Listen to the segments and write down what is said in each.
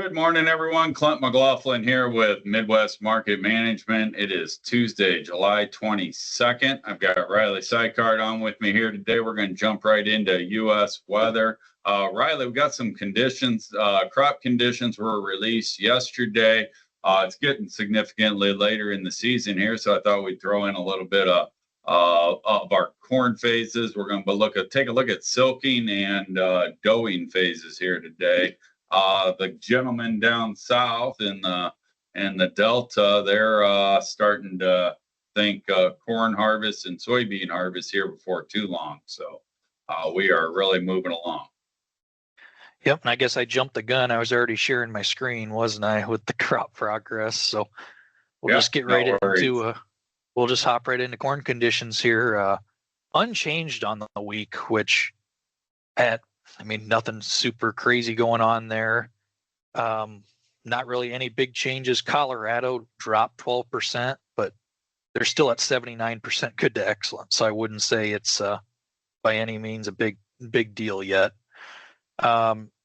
Good morning, everyone. Clint McLaughlin here with Midwest Market Management. It is Tuesday, July 22nd. I've got Riley Sykart on with me here today. We're going to jump right into U.S. weather. Riley, we've got some conditions. Crop conditions were released yesterday. It's getting significantly later in the season here, so I thought we'd throw in a little bit of our corn phases. We're going to take a look at silking and doughing phases here today. The gentlemen down south in the Delta, they're starting to think corn harvest and soybean harvest here before too long. So we are really moving along. Yep, and I guess I jumped the gun. I was already sharing my screen, wasn't I, with the crop progress? So we'll just get right into. We'll just hop right into corn conditions here. Unchanged on the week, which nothing super crazy going on there. Not really any big changes. Colorado dropped 12%, but they're still at 79% good to excellent. So I wouldn't say it's by any means a big deal yet.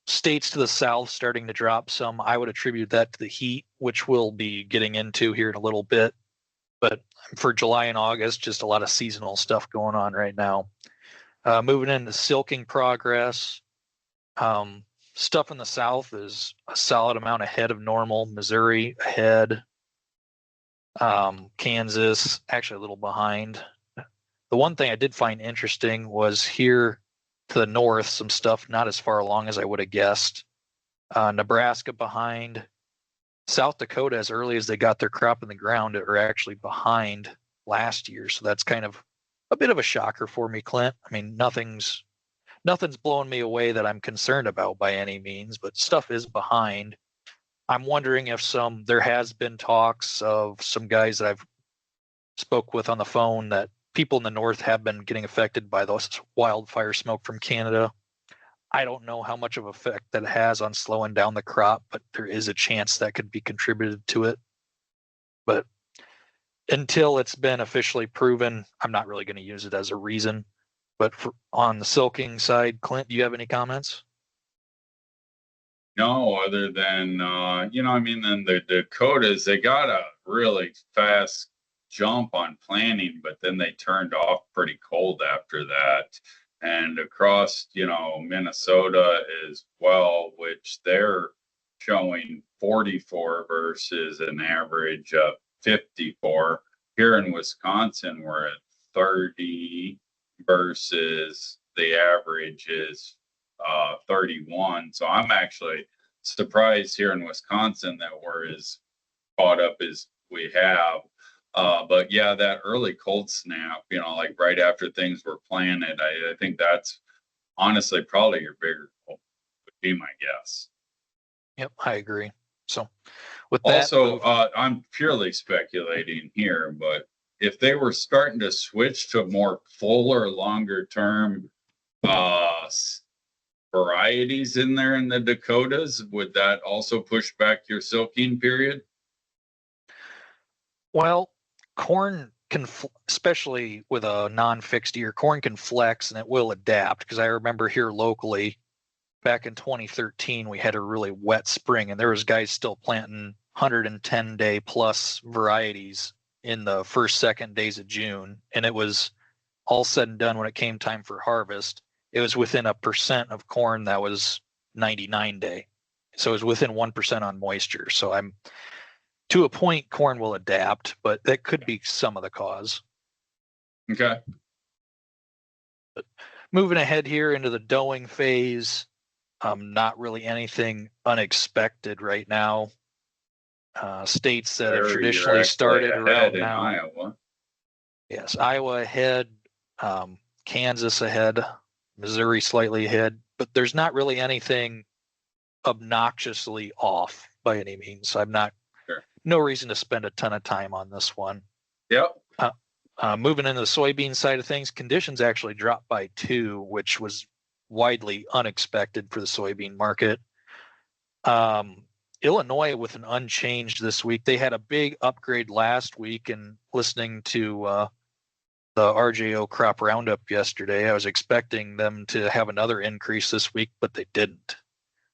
States to the south starting to drop some. I would attribute that to the heat, which we'll be getting into here in a little bit. But for July and August, just a lot of seasonal stuff going on right now. Moving into silking progress. Stuff in the south is a solid amount ahead of normal. Missouri ahead. Kansas actually a little behind. The one thing I did find interesting was here to the north, some stuff not as far along as I would have guessed. Nebraska behind. South Dakota, as early as they got their crop in the ground, are actually behind last year. So that's kind of a bit of a shocker for me, Clint. I mean, nothing's blowing me away that I'm concerned about by any means, but stuff is behind. I'm wondering if there has been talks of some guys that I've spoke with on the phone that people in the north have been getting affected by those wildfire smoke from Canada. I don't know how much of an effect that has on slowing down the crop, but there is a chance that could be contributed to it. But until it's been officially proven, I'm not really going to use it as a reason. But on the silking side, Clint, do you have any comments? No, other than, then the Dakotas, they got a really fast jump on planting, but then they turned off pretty cold after that. And across, Minnesota as well, which they're showing 44 versus an average of 54. Here in Wisconsin, we're at 30 versus the average is 31. So I'm actually surprised here in Wisconsin that we're as caught up as we have. But yeah, that early cold snap, like right after things were planted, I think that's honestly probably your bigger goal, would be my guess. Yep, I agree. So with that, also, I'm purely speculating here, but if they were starting to switch to more fuller, longer term varieties in there in the Dakotas, would that also push back your silking period? Well, corn can, especially with a non-fixed year, corn can flex and it will adapt. Because I remember here locally, back in 2013, we had a really wet spring, and there was guys still planting 110-day plus varieties in the second days of June, and it was all said and done when it came time for harvest. It was within 1% of corn that was 99-day, so it was within 1% on moisture. So to a point, corn will adapt, but that could be some of the cause. Okay. But moving ahead here into the doughing phase, not really anything unexpected right now. States that have traditionally started around now. Iowa. Yes, Iowa ahead, Kansas ahead, Missouri slightly ahead, but there's not really anything obnoxiously off by any means. No reason to spend a ton of time on this one. Yep. Moving into the soybean side of things, conditions actually dropped by 2, which was widely unexpected for the soybean market. Illinois with an unchanged this week. They had a big upgrade last week, and listening to the RJO crop roundup yesterday, I was expecting them to have another increase this week, but they didn't.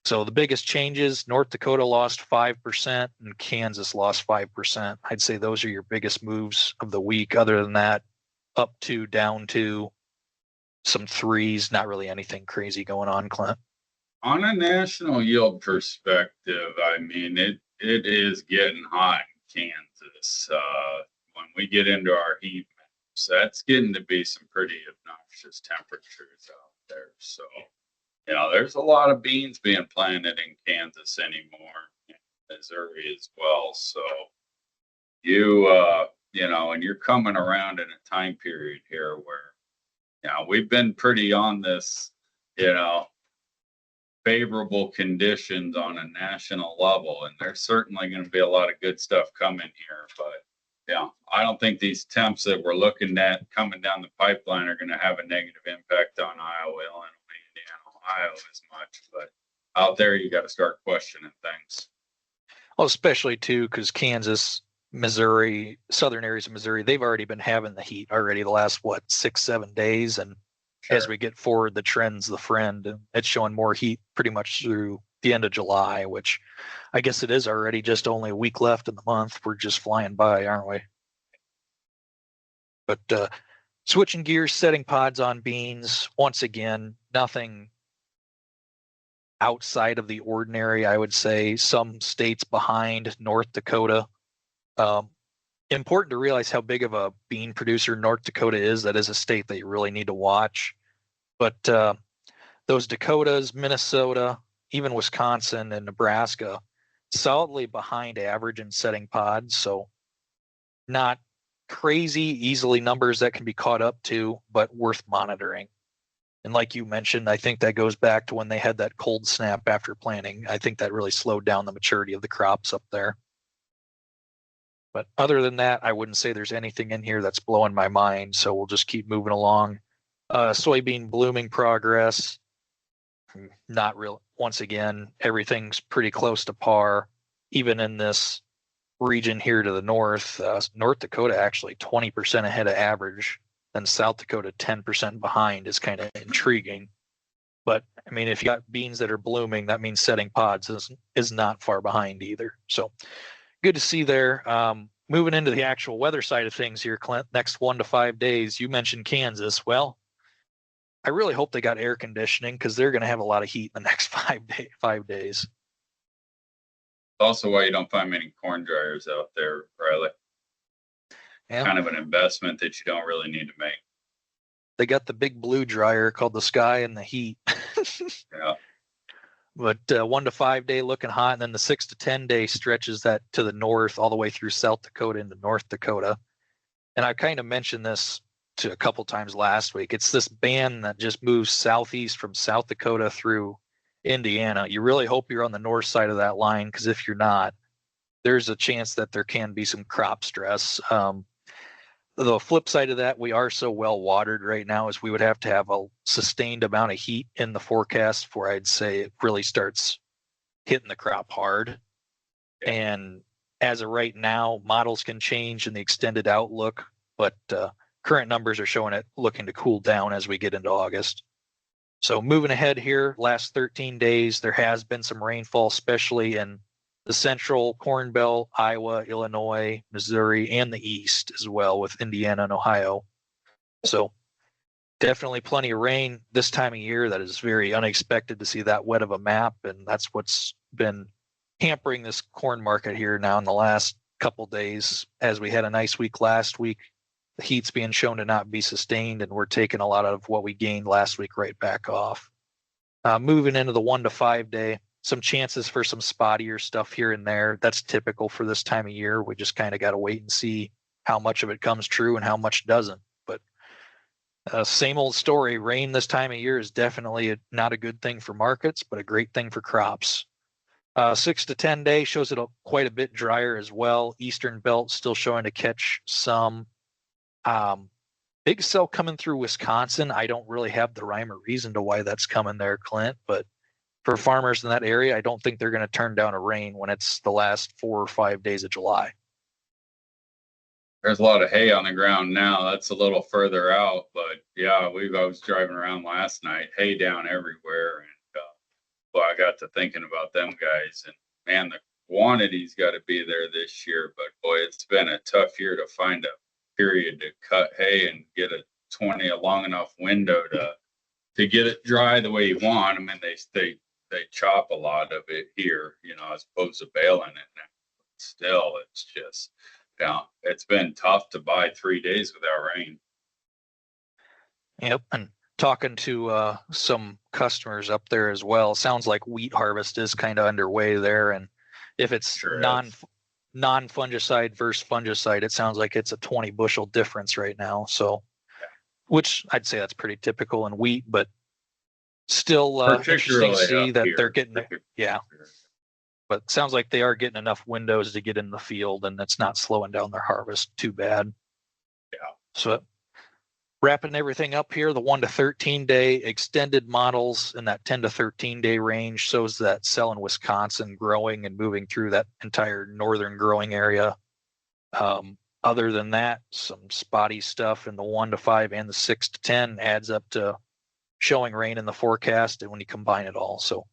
So the biggest changes, North Dakota lost 5% and Kansas lost 5%. I'd say those are your biggest moves of the week. Other than that, up 2, down 2, some 3s, not really anything crazy going on, Clint. On a national yield perspective, I mean, it is getting hot in Kansas. When we get into our heat maps, that's getting to be some pretty obnoxious temperatures out there. So, there's a lot of beans being planted in Kansas anymore, in Missouri as well. So and you're coming around in a time period here where, we've been pretty on this, favorable conditions on a national level, and there's certainly going to be a lot of good stuff coming here. But I don't think these temps that we're looking at coming down the pipeline are going to have a negative impact on Iowa, Illinois, Indiana, Ohio as much. But out there, you got to start questioning things. Well, especially too, because Kansas, Missouri, southern areas of Missouri, they've already been having the heat already the last 6-7 days, and as we get forward, the trend's the friend, and it's showing more heat pretty much through the end of July, which I guess it is already just only a week left in the month. We're just flying by, aren't we? But switching gears, setting pods on beans, once again, nothing outside of the ordinary, I would say. Some states behind North Dakota. Important to realize how big of a bean producer North Dakota is. That is a state that you really need to watch. But those Dakotas, Minnesota, even Wisconsin and Nebraska, solidly behind average in setting pods. So not crazy, easily numbers that can be caught up to, but worth monitoring. And like you mentioned, I think that goes back to when they had that cold snap after planting. I think that really slowed down the maturity of the crops up there. But other than that, I wouldn't say there's anything in here that's blowing my mind. So we'll just keep moving along. Soybean blooming progress, not real. Once again, everything's pretty close to par. Even in this region here to the north, North Dakota actually 20% ahead of average, then South Dakota 10% behind is kind of intriguing. But I mean, if you got beans that are blooming, that means setting pods is not far behind either. So good to see there. Moving into the actual weather side of things here, Clint, next 1 to 5 days, you mentioned Kansas. Well, I really hope they got air conditioning because they're going to have a lot of heat in the next 5 days. Also why you don't find many corn dryers out there, Riley. Yeah. Kind of an investment that you don't really need to make. They got the big blue dryer called the Sky and the Heat. Yeah. But 1 to 5 day looking hot, and then the 6 to 10 day stretches that to the north all the way through South Dakota into North Dakota. And I kind of mentioned this to a couple times last week. It's this band that just moves southeast from South Dakota through Indiana. You really hope you're on the north side of that line, because if you're not, there's a chance that there can be some crop stress. The flip side of that, we are so well watered right now, is we would have to have a sustained amount of heat in the forecast before I'd say it really starts hitting the crop hard. Yeah. And as of right now, models can change in the extended outlook, but current numbers are showing it looking to cool down as we get into August. So moving ahead here, last 13 days, there has been some rainfall, especially in the central Corn Belt, Iowa, Illinois, Missouri, and the east as well, with Indiana and Ohio. So definitely plenty of rain this time of year. That is very unexpected to see that wet of a map, and that's what's been hampering this corn market here now in the last couple days. As we had a nice week last week, the heat's being shown to not be sustained, and we're taking a lot of what we gained last week right back off. Moving into the 1 to 5 day, some chances for some spottier stuff here and there. That's typical for this time of year. We just kind of got to wait and see how much of it comes true and how much doesn't. But same old story. Rain this time of year is definitely not a good thing for markets, but a great thing for crops. 6 to 10 day shows it quite a bit drier as well. Eastern belt still showing to catch some. Big cell coming through Wisconsin. I don't really have the rhyme or reason to why that's coming there, Clint, but for farmers in that area, I don't think they're going to turn down a rain when it's the last 4 or 5 days of July. There's a lot of hay on the ground now. That's a little further out, but yeah, I was driving around last night, hay down everywhere, and well, I got to thinking about them guys, and man, the quantity's got to be there this year. But boy, it's been a tough year to find a period to cut hay and get a long enough window to get it dry the way you want. I mean, they chop a lot of it here, as opposed to baling it now. Still, it's just, it's been tough to buy 3 days without rain. Yep. And talking to some customers up there as well, sounds like wheat harvest is kind of underway there. And if it's Sure non-fungicide versus fungicide, it sounds like it's a 20 bushel difference right now. So, which I'd say that's pretty typical in wheat, but still interesting to see that they're getting, but sounds like they are getting enough windows to get in the field, and that's not slowing down their harvest too bad. Yeah. So wrapping everything up here, the 1 to 13 day extended models in that 10 to 13 day range shows that cell in Wisconsin growing and moving through that entire northern growing area. Other than that, some spotty stuff in the 1 to 5 and the 6 to 10 adds up to showing rain in the forecast, and when you combine it all. So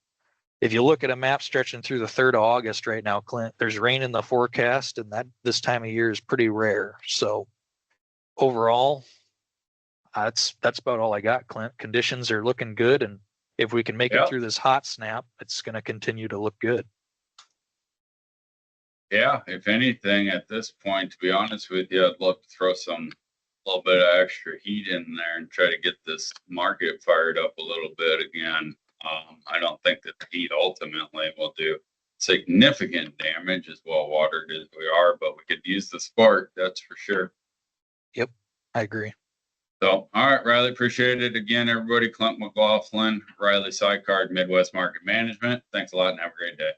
if you look at a map stretching through the 3rd of August right now, Clint, there's rain in the forecast, and that this time of year is pretty rare. So overall, that's about all I got, Clint. Conditions are looking good, and if we can make it through this hot snap, it's going to continue to look good. Yeah, if anything, at this point, to be honest with you, I'd love to throw a little bit of extra heat in there and try to get this market fired up a little bit again. I don't think that the heat ultimately will do significant damage, as well watered as we are, but we could use the spark, that's for sure. Yep, I agree. So, all right, Riley, appreciate it again, everybody. Clint McLaughlin, Riley Sicard, Midwest Market Management. Thanks a lot and have a great day.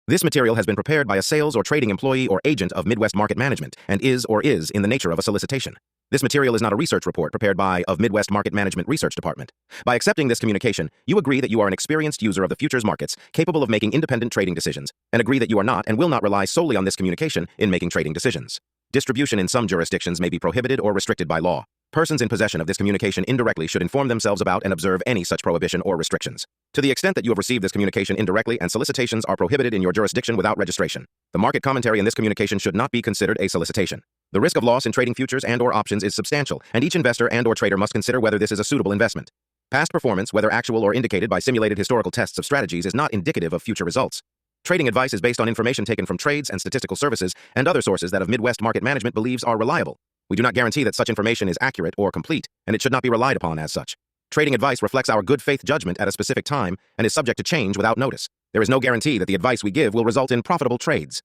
This material has been prepared by a sales or trading employee or agent of Midwest Market Management and is in the nature of a solicitation. This material is not a research report prepared by of Midwest Market Management Research Department. By accepting this communication, you agree that you are an experienced user of the futures markets capable of making independent trading decisions, and agree that you are not and will not rely solely on this communication in making trading decisions. Distribution in some jurisdictions may be prohibited or restricted by law. Persons in possession of this communication indirectly should inform themselves about and observe any such prohibition or restrictions. To the extent that you have received this communication indirectly and solicitations are prohibited in your jurisdiction without registration, the market commentary in this communication should not be considered a solicitation. The risk of loss in trading futures and/or options is substantial, and each investor and/or trader must consider whether this is a suitable investment. Past performance, whether actual or indicated by simulated historical tests of strategies, is not indicative of future results. Trading advice is based on information taken from trades and statistical services and other sources that of Midwest Market Management believes are reliable. We do not guarantee that such information is accurate or complete, and it should not be relied upon as such. Trading advice reflects our good faith judgment at a specific time and is subject to change without notice. There is no guarantee that the advice we give will result in profitable trades.